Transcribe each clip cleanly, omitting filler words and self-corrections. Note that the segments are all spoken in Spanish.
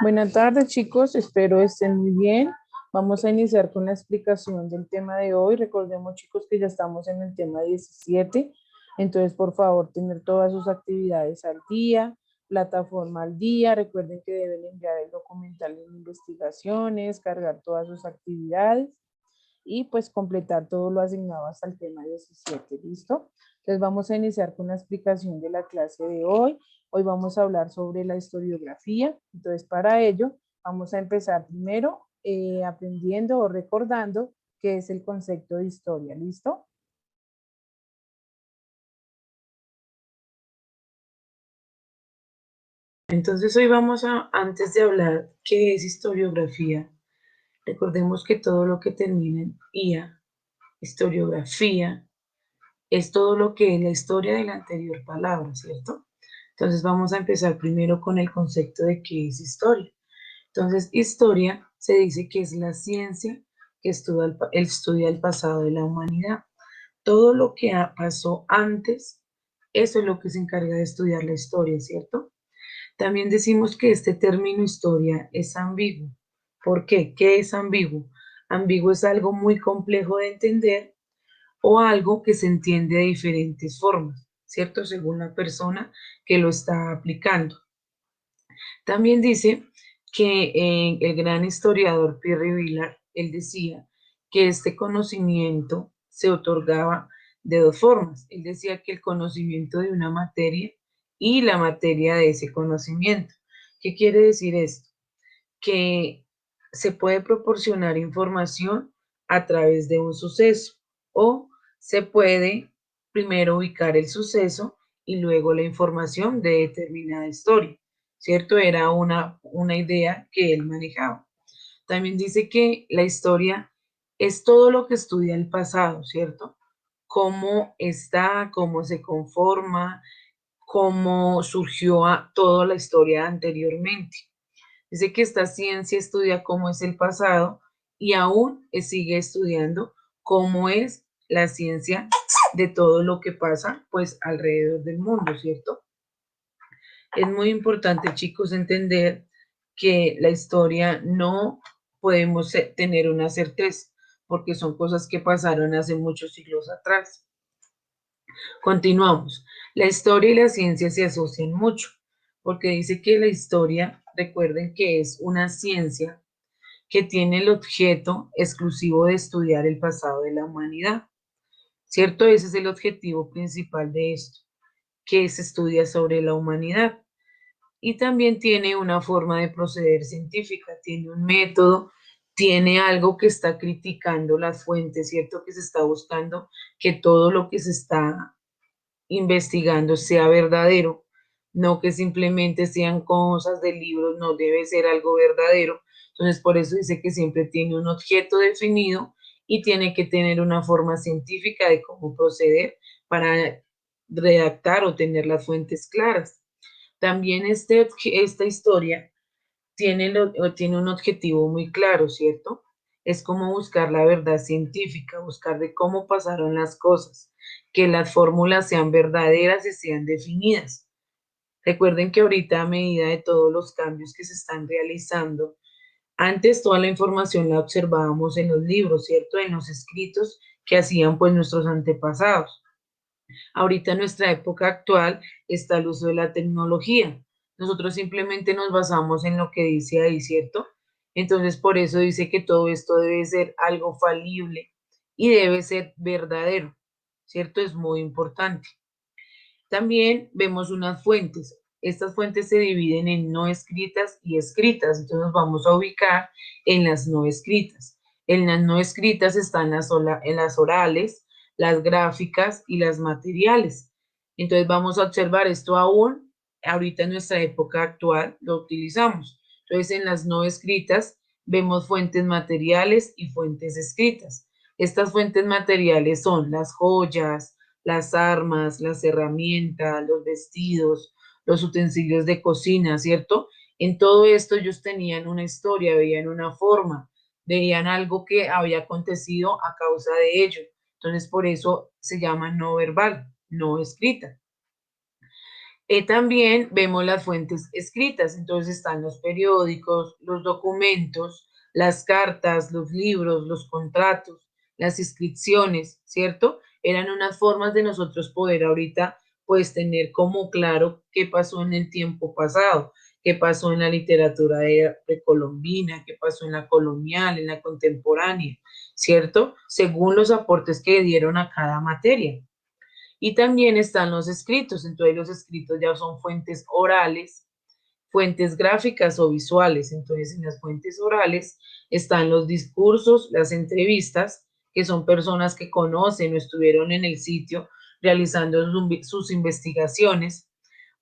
Buenas tardes, chicos. Espero estén muy bien. Vamos a iniciar con la explicación del tema de hoy. Recordemos, chicos, que ya estamos en el tema 17. Entonces, por favor, tener todas sus actividades al día, plataforma al día. Recuerden que deben enviar el documental de investigaciones, cargar todas sus actividades y pues completar todo lo asignado hasta el tema 17. ¿Listo? Entonces, vamos a iniciar con la explicación de la clase de hoy. Hoy vamos a hablar sobre la historiografía. Entonces, para ello, vamos a empezar primero aprendiendo o recordando qué es el concepto de historia. ¿Listo? Entonces hoy antes de hablar qué es historiografía, recordemos que todo lo que termina en ia, historiografía, es todo lo que es la historia de la anterior palabra, ¿cierto? Entonces vamos a empezar primero con el concepto de qué es historia. Entonces, historia se dice que es la ciencia que estudia el pasado de la humanidad. Todo lo que pasó antes, eso es lo que se encarga de estudiar la historia, ¿cierto? También decimos que este término historia es ambiguo. ¿Por qué? ¿Qué es ambiguo? Ambiguo es algo muy complejo de entender o algo que se entiende de diferentes formas, ¿cierto? Según la persona que lo está aplicando. También dice que el gran historiador Pierre Vilar, él decía que este conocimiento se otorgaba de dos formas. Él decía que el conocimiento de una materia y la materia de ese conocimiento. ¿Qué quiere decir esto? Que se puede proporcionar información a través de un suceso o se puede primero ubicar el suceso y luego la información de determinada historia, ¿cierto? Era una idea que él manejaba. También dice que la historia es todo lo que estudia el pasado, ¿cierto? Cómo está, cómo se conforma, cómo surgió toda la historia anteriormente. Dice que esta ciencia estudia cómo es el pasado y aún sigue estudiando cómo es la ciencia de todo lo que pasa pues alrededor del mundo, ¿cierto? Es muy importante, chicos, entender que la historia no podemos tener una certeza porque son cosas que pasaron hace muchos siglos atrás. Continuamos. La historia y la ciencia se asocian mucho porque dice que la historia, recuerden que es una ciencia que tiene el objeto exclusivo de estudiar el pasado de la humanidad, ¿cierto? Ese es el objetivo principal de esto, que se estudia sobre la humanidad. Y también tiene una forma de proceder científica, tiene un método, tiene algo que está criticando las fuentes, ¿cierto? Que se está buscando que todo lo que se está investigando sea verdadero, no que simplemente sean cosas de libros, no debe ser algo verdadero. Entonces, por eso dice que siempre tiene un objeto definido y tiene que tener una forma científica de cómo proceder para redactar o tener las fuentes claras. También esta historia tiene un objetivo muy claro, ¿cierto? Es como buscar la verdad científica, buscar de cómo pasaron las cosas, que las fórmulas sean verdaderas y sean definidas. Recuerden que ahorita a medida de todos los cambios que se están realizando, antes toda la información la observábamos en los libros, ¿cierto? En los escritos que hacían pues nuestros antepasados. Ahorita en nuestra época actual está el uso de la tecnología. Nosotros simplemente nos basamos en lo que dice ahí, ¿cierto? Entonces, por eso dice que todo esto debe ser algo falible y debe ser verdadero, ¿cierto? Es muy importante. También vemos unas fuentes. Estas fuentes se dividen en no escritas y escritas. Entonces nos vamos a ubicar en las no escritas. En las no escritas están en las orales, las gráficas y las materiales. Entonces vamos a observar esto aún, ahorita en nuestra época actual lo utilizamos. Entonces en las no escritas vemos fuentes materiales y fuentes escritas. Estas fuentes materiales son las joyas, las armas, las herramientas, los vestidos, los utensilios de cocina, ¿cierto? En todo esto ellos tenían una historia, veían una forma, veían algo que había acontecido a causa de ello. Entonces, por eso se llama no verbal, no escrita. También vemos las fuentes escritas, entonces están los periódicos, los documentos, las cartas, los libros, los contratos, las inscripciones, ¿cierto? Eran unas formas de nosotros poder ahorita pues tener como claro qué pasó en el tiempo pasado, qué pasó en la literatura precolombina, qué pasó en la colonial, en la contemporánea, ¿cierto? Según los aportes que dieron a cada materia. Y también están los escritos, entonces los escritos ya son fuentes orales, fuentes gráficas o visuales. Entonces en las fuentes orales están los discursos, las entrevistas, que son personas que conocen o estuvieron en el sitio realizando sus investigaciones.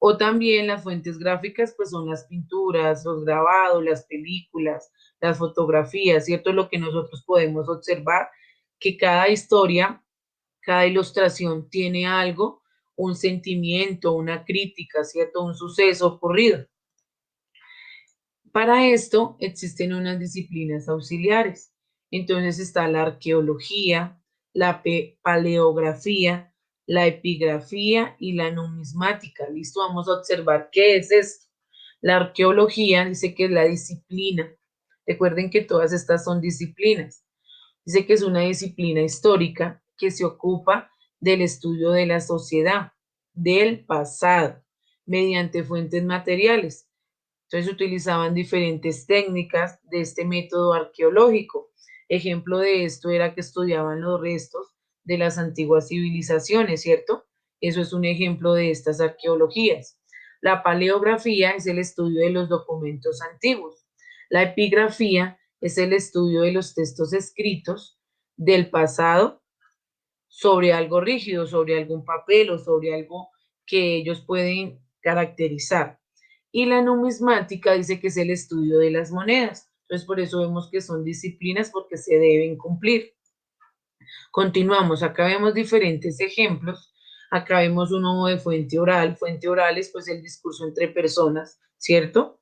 O también las fuentes gráficas, pues son las pinturas, los grabados, las películas, las fotografías, ¿cierto? Lo que nosotros podemos observar, que cada historia, cada ilustración tiene algo, un sentimiento, una crítica, ¿cierto? Un suceso ocurrido. Para esto existen unas disciplinas auxiliares. Entonces está la arqueología, la paleografía, la epigrafía y la numismática. Listo, vamos a observar qué es esto. La arqueología dice que es la disciplina. Recuerden que todas estas son disciplinas. Dice que es una disciplina histórica que se ocupa del estudio de la sociedad, del pasado, mediante fuentes materiales. Entonces utilizaban diferentes técnicas de este método arqueológico. Ejemplo de esto era que estudiaban los restos de las antiguas civilizaciones, ¿cierto? Eso es un ejemplo de estas arqueologías. La paleografía es el estudio de los documentos antiguos. La epigrafía es el estudio de los textos escritos del pasado sobre algo rígido, sobre algún papel o sobre algo que ellos pueden caracterizar. Y la numismática dice que es el estudio de las monedas. Entonces, por eso vemos que son disciplinas porque se deben cumplir. Continuamos, acá vemos diferentes ejemplos. Acá vemos uno de fuente oral. Fuente oral es pues el discurso entre personas, ¿cierto?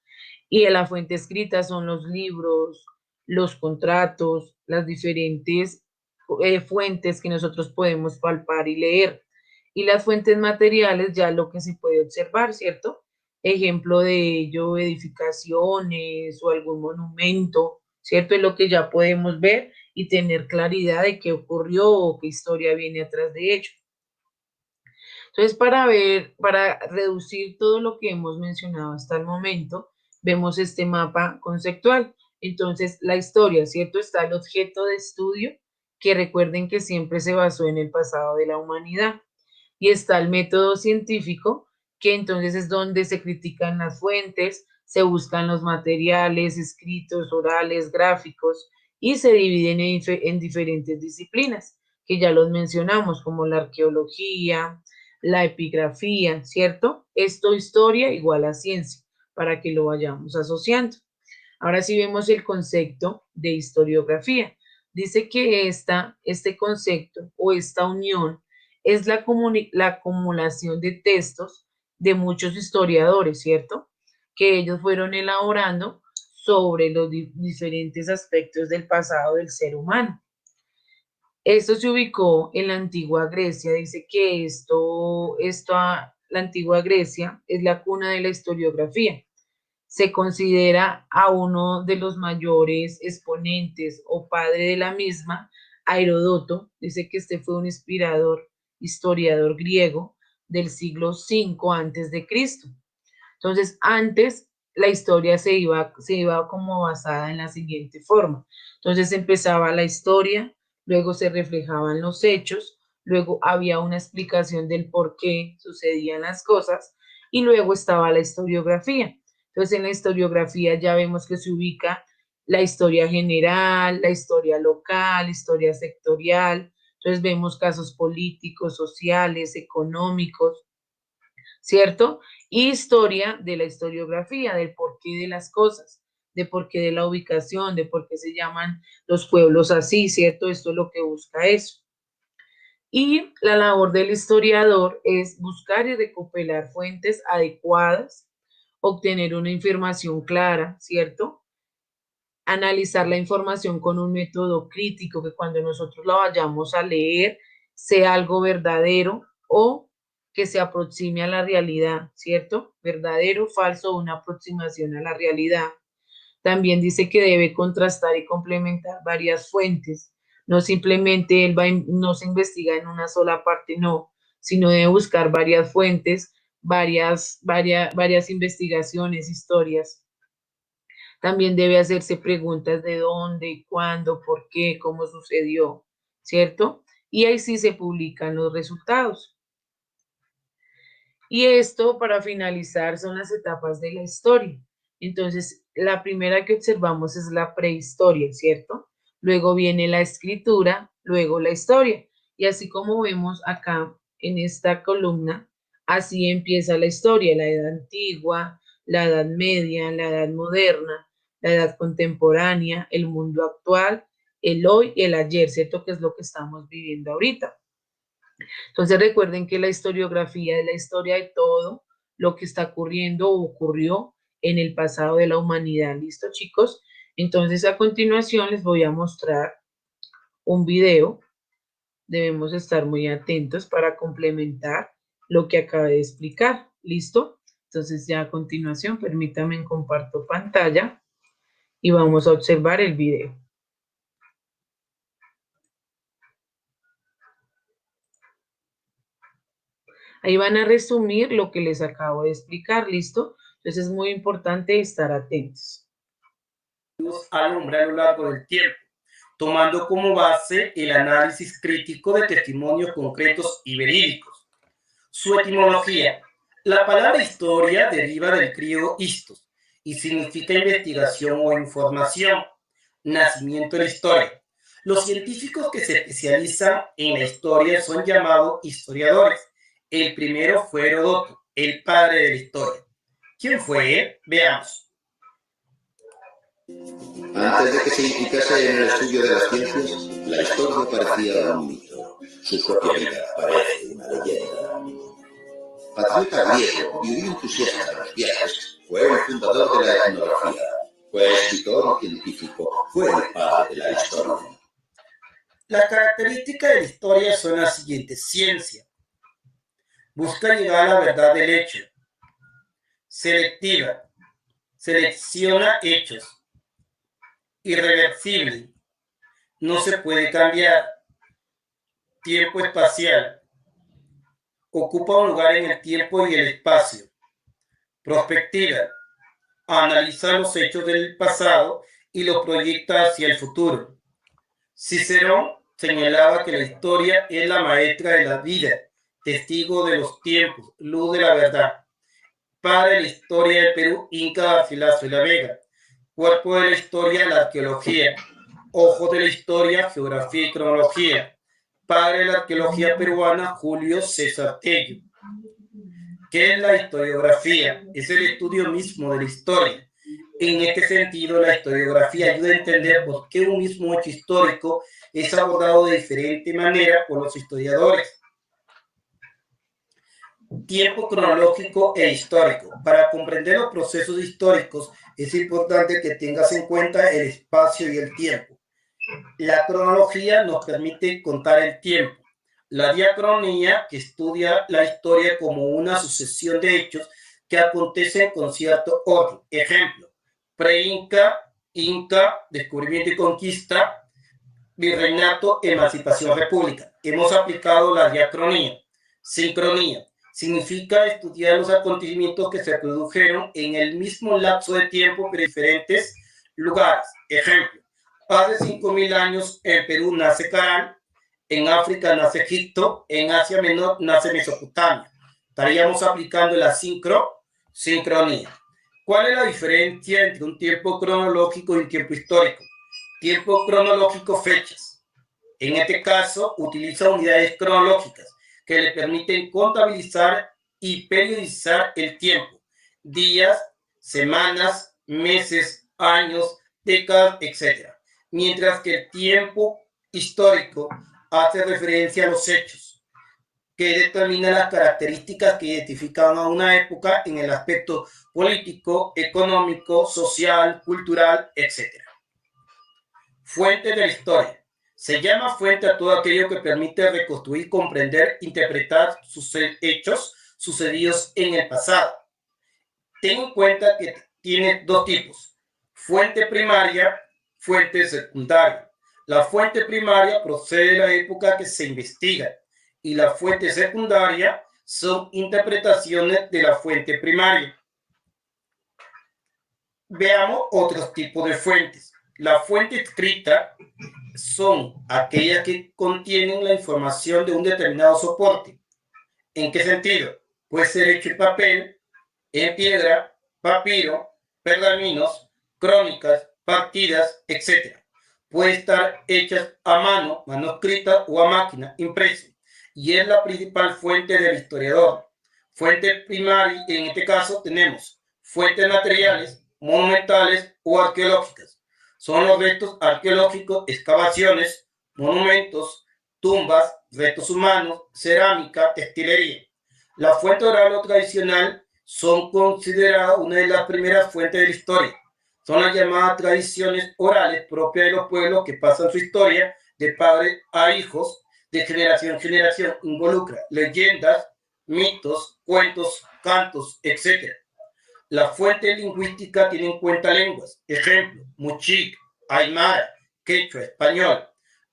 Y de la fuente escrita son los libros, los contratos, las diferentes fuentes que nosotros podemos palpar y leer. Y las fuentes materiales, ya lo que se puede observar, ¿cierto? Ejemplo de ello, edificaciones o algún monumento, ¿cierto? Es lo que ya podemos ver y tener claridad de qué ocurrió o qué historia viene atrás de ello. Entonces, para reducir todo lo que hemos mencionado hasta el momento, vemos este mapa conceptual. Entonces, la historia, ¿cierto? Está el objeto de estudio, que recuerden que siempre se basó en el pasado de la humanidad. Y está el método científico, que entonces es donde se critican las fuentes, se buscan los materiales escritos, orales, gráficos, y se dividen en diferentes disciplinas, que ya los mencionamos, como la arqueología, la epigrafía, ¿cierto? Esto historia igual a ciencia, para que lo vayamos asociando. Ahora sí vemos el concepto de historiografía. Dice que este concepto o esta unión es la acumulación de textos de muchos historiadores, ¿cierto? Que ellos fueron elaborando sobre los diferentes aspectos del pasado del ser humano. Esto se ubicó en la antigua Grecia. Dice que la antigua Grecia es la cuna de la historiografía. Se considera a uno de los mayores exponentes o padre de la misma, a Heródoto. Dice que este fue un inspirador historiador griego del siglo V antes de Cristo. Entonces, antes la historia se iba como basada en la siguiente forma. Entonces empezaba la historia, luego se reflejaban los hechos, luego había una explicación del por qué sucedían las cosas y luego estaba la historiografía. Entonces en la historiografía ya vemos que se ubica la historia general, la historia local, historia sectorial. Entonces vemos casos políticos, sociales, económicos, ¿cierto? Historia de la historiografía, del porqué de las cosas, de por qué de la ubicación, de por qué se llaman los pueblos así, ¿cierto? Esto es lo que busca eso. Y la labor del historiador es buscar y recopilar fuentes adecuadas, obtener una información clara, ¿cierto? Analizar la información con un método crítico, que cuando nosotros la vayamos a leer sea algo verdadero o que se aproxime a la realidad, ¿cierto? Verdadero, falso, una aproximación a la realidad. También dice que debe contrastar y complementar varias fuentes. No simplemente no se investiga en una sola parte, no, sino debe buscar varias fuentes, varias investigaciones, historias. También debe hacerse preguntas de dónde, cuándo, por qué, cómo sucedió, ¿cierto? Y ahí sí se publican los resultados. Y esto, para finalizar, son las etapas de la historia. Entonces, la primera que observamos es la prehistoria, ¿cierto? Luego viene la escritura, luego la historia. Y así como vemos acá en esta columna, así empieza la historia, la edad antigua, la edad media, la edad moderna, la edad contemporánea, el mundo actual, el hoy y el ayer, ¿cierto? Que es lo que estamos viviendo ahorita. Entonces recuerden que la historiografía es la historia de todo lo que está ocurriendo o ocurrió en el pasado de la humanidad. ¿Listo, chicos? Entonces a continuación les voy a mostrar un video. Debemos estar muy atentos para complementar lo que acabé de explicar. ¿Listo? Entonces ya a continuación permítanme comparto pantalla y vamos a observar el video. Ahí van a resumir lo que les acabo de explicar, ¿listo? Entonces es muy importante estar atentos. Al hombre a lo largo del tiempo, tomando como base el análisis crítico de testimonios concretos y verídicos. Su etimología. La palabra historia deriva del griego histos y significa investigación o información. Nacimiento de la historia. Los científicos que se especializan en la historia son llamados historiadores. El primero fue Heródoto, el padre de la historia. ¿Quién fue él? Veamos. Antes de que se implicase en el estudio de las ciencias, la historia parecía un mito. Su propia vida parece una leyenda. Patriota griego, vivió entusiasta de los viajes, fue el fundador de la etnografía, fue escritor científico, fue el padre de la historia. Las características de la historia son las siguientes. Ciencia. Busca llegar a la verdad del hecho. Selectiva. Selecciona hechos. Irreversible. No se puede cambiar. Tiempo espacial. Ocupa un lugar en el tiempo y el espacio. Prospectiva. Analiza los hechos del pasado y los proyecta hacia el futuro. Cicerón señalaba que la historia es la maestra de la vida, testigo de los tiempos, luz de la verdad. Padre de la historia del Perú, Inca Garcilaso de la Vega. Cuerpo de la historia, la arqueología. Ojo de la historia, geografía y cronología. Padre de la arqueología peruana, Julio César Tello. ¿Qué es la historiografía? Es el estudio mismo de la historia. En este sentido, la historiografía ayuda a entender por qué un mismo hecho histórico es abordado de diferente manera por los historiadores. Tiempo cronológico e histórico. Para comprender los procesos históricos es importante que tengas en cuenta el espacio y el tiempo. La cronología nos permite contar el tiempo. La diacronía, que estudia la historia como una sucesión de hechos que acontecen con cierto orden. Ejemplo, pre-Inca, Inca, descubrimiento y conquista, virreinato, emancipación, república. Hemos aplicado la diacronía. Sincronía. Significa estudiar los acontecimientos que se produjeron en el mismo lapso de tiempo pero en diferentes lugares. Ejemplo, hace 5.000 años en Perú nace Caral, en África nace Egipto, en Asia Menor nace Mesopotamia. Estaríamos aplicando la sincronía. ¿Cuál es la diferencia entre un tiempo cronológico y un tiempo histórico? Tiempo cronológico, fechas. En este caso, utiliza unidades cronológicas que le permiten contabilizar y periodizar el tiempo. Días, semanas, meses, años, décadas, etc. Mientras que el tiempo histórico hace referencia a los hechos, que determinan las características que identifican a una época en el aspecto político, económico, social, cultural, etc. Fuentes de la historia. Se llama fuente a todo aquello que permite reconstruir, comprender, interpretar sus hechos sucedidos en el pasado. Ten en cuenta que tiene dos tipos: fuente primaria, fuente secundaria. La fuente primaria procede de la época que se investiga y la fuente secundaria son interpretaciones de la fuente primaria. Veamos otros tipos de fuentes. La fuente escrita son aquellas que contienen la información de un determinado soporte. ¿En qué sentido? Puede ser hecho en papel, en piedra, papiro, pergaminos, crónicas, partidas, etc. Puede estar hechas a mano, manuscrita o a máquina, impreso, y es la principal fuente del historiador. Fuente primaria, en este caso tenemos fuentes materiales, monumentales o arqueológicas. Son los restos arqueológicos, excavaciones, monumentos, tumbas, restos humanos, cerámica, textilería. La fuente oral o tradicional son consideradas una de las primeras fuentes de la historia. Son las llamadas tradiciones orales propias de los pueblos que pasan su historia de padre a hijos, de generación en generación. Involucra leyendas, mitos, cuentos, cantos, etc. La fuente lingüística tiene en cuenta lenguas, ejemplo, Muchic, Aymara, Quechua, Español.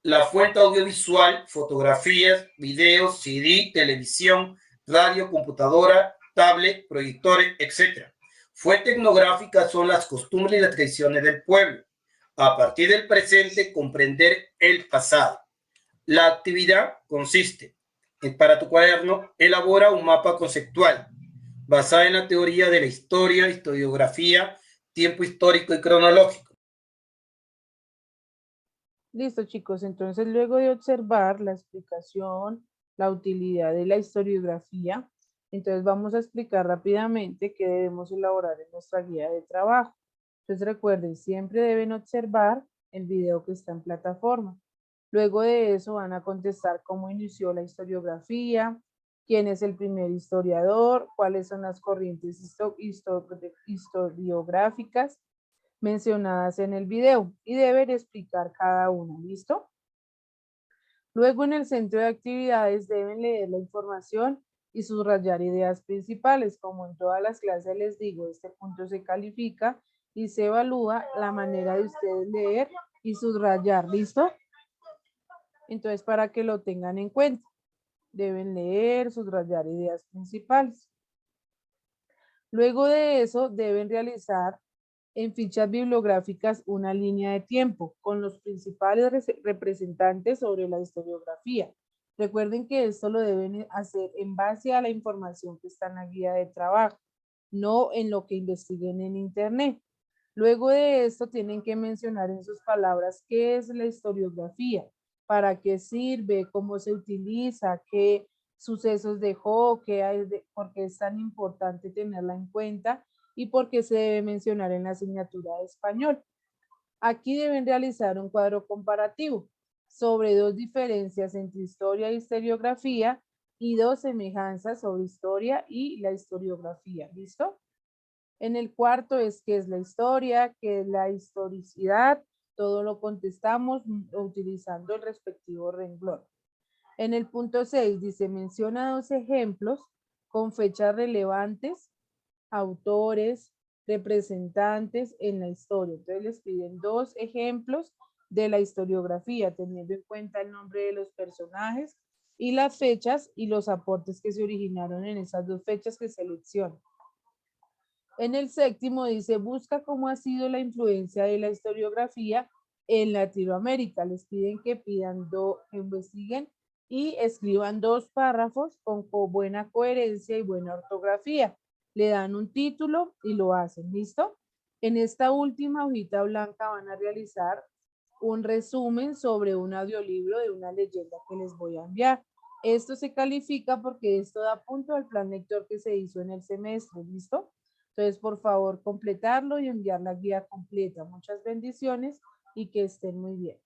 La fuente audiovisual, fotografías, videos, CD, televisión, radio, computadora, tablet, proyectores, etc. Fuente etnográfica son las costumbres y las tradiciones del pueblo. A partir del presente, comprender el pasado. La actividad consiste en, para tu cuaderno, elabora un mapa conceptual basada en la teoría de la historia, historiografía, tiempo histórico y cronológico. Listo, chicos. Entonces, luego de observar la explicación, la utilidad de la historiografía, entonces vamos a explicar rápidamente qué debemos elaborar en nuestra guía de trabajo. Entonces, recuerden, siempre deben observar el video que está en plataforma. Luego de eso van a contestar cómo inició la historiografía, quién es el primer historiador, cuáles son las corrientes historiográficas mencionadas en el video y deben explicar cada una, ¿listo? Luego en el centro de actividades deben leer la información y subrayar ideas principales. Como en todas las clases les digo, este punto se califica y se evalúa la manera de ustedes leer y subrayar, ¿listo? Entonces, para que lo tengan en cuenta, deben leer, subrayar ideas principales. Luego de eso, deben realizar en fichas bibliográficas una línea de tiempo con los principales representantes sobre la historiografía. Recuerden que esto lo deben hacer en base a la información que está en la guía de trabajo, no en lo que investiguen en internet. Luego de esto tienen que mencionar en sus palabras qué es la historiografía, para qué sirve, cómo se utiliza, qué sucesos dejó, por qué es tan importante tenerla en cuenta y por qué se debe mencionar en la asignatura de español. Aquí deben realizar un cuadro comparativo sobre dos diferencias entre historia e historiografía y dos semejanzas sobre historia y la historiografía. ¿Listo? En el cuarto es qué es la historia, qué es la historicidad. Todo lo contestamos utilizando el respectivo renglón. En el punto 6 dice, menciona dos ejemplos con fechas relevantes, autores, representantes en la historia. Entonces les piden dos ejemplos de la historiografía, teniendo en cuenta el nombre de los personajes y las fechas y los aportes que se originaron en esas dos fechas que seleccionan. En el séptimo dice, busca cómo ha sido la influencia de la historiografía en Latinoamérica. Les piden que investiguen y escriban dos párrafos con buena coherencia y buena ortografía. Le dan un título y lo hacen, ¿listo? En esta última hojita blanca van a realizar un resumen sobre un audiolibro de una leyenda que les voy a enviar. Esto se califica porque esto da punto al plan lector que se hizo en el semestre, ¿listo? Entonces, por favor, completarlo y enviar la guía completa. Muchas bendiciones y que estén muy bien.